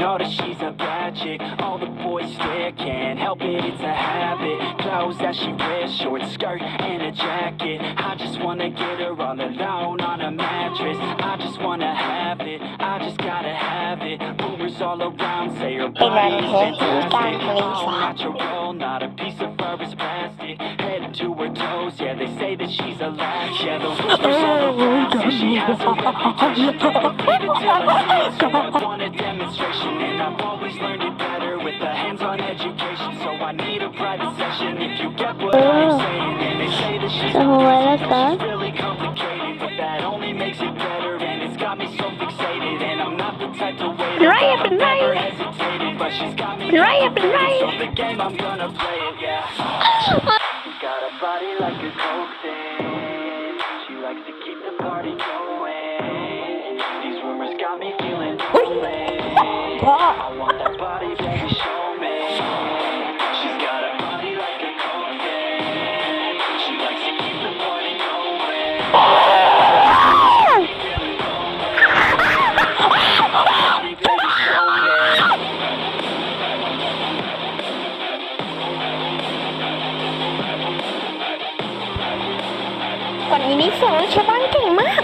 know that she's a bad chick. All the boys stare, can't help it, it's a habit. Clothes that she wears, short skirt and a jacket. I just wanna get her all alone on a mattress. I just wanna have it, I just gotta have it. Rumors all around say her body is fantastic. All natural, not a piece of fur is plastic. Head to her toes, yeah, they say that she's a latch. Yeah, those whispers all around say she has a reputation. Don't believe it till I see it, so I want a demonstration. And I've always learned it better with a hands-on education. So I need a private session if you get what I'm saying. And they say that she's she's really complicated, but that only makes it better. And it's got me so fixated, and I'm not the type to wait. I've never hesitated, but she's got me captivated. So the game, I'm gonna play it, yeah. Got a body like a coke thing. She likes to keep the party going. These rumors got me feeling lonely. I want that body, baby, show me. She's got a body like a coke thing. She likes to keep the party going. ก่อนนี้นี่เสียงชาวบ้านเก่งมาก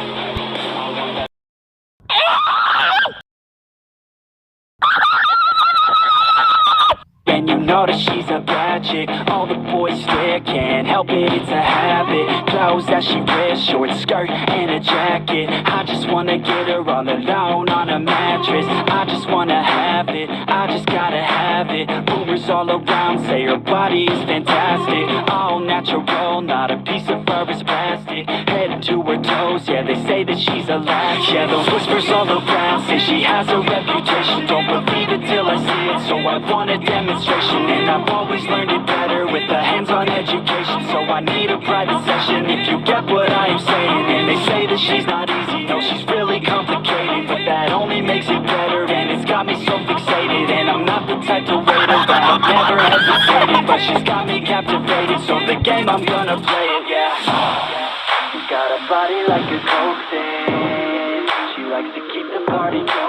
And you know that she's a bad chick. All the boys stare, can't help it, it's a habit. Clothes that she wears, short skirt and a jacket. I just wanna get her all alone on a mattress. I just wanna have it, I just gotta have it. Rumors all around say her body is fantastic. All natural, not a piece of fur is plastic. Head to her toes, yeah, they say that she's a latch. Yeah, those whispers all around say she has a reputation. Don't believe it till I see it, so I want a demonstration. And I've always learned it better with a hands-on education. So I need a private session if you get what I am saying. And they say that she's not easy, no, she's really complicated, but that only makes it better. And it's got me so fixated, and I'm not the type to wait around. I've never hesitated, but she's got me captivated. So the game, I'm gonna play it, yeah. Got a body like a coke thing. She likes to keep the party going.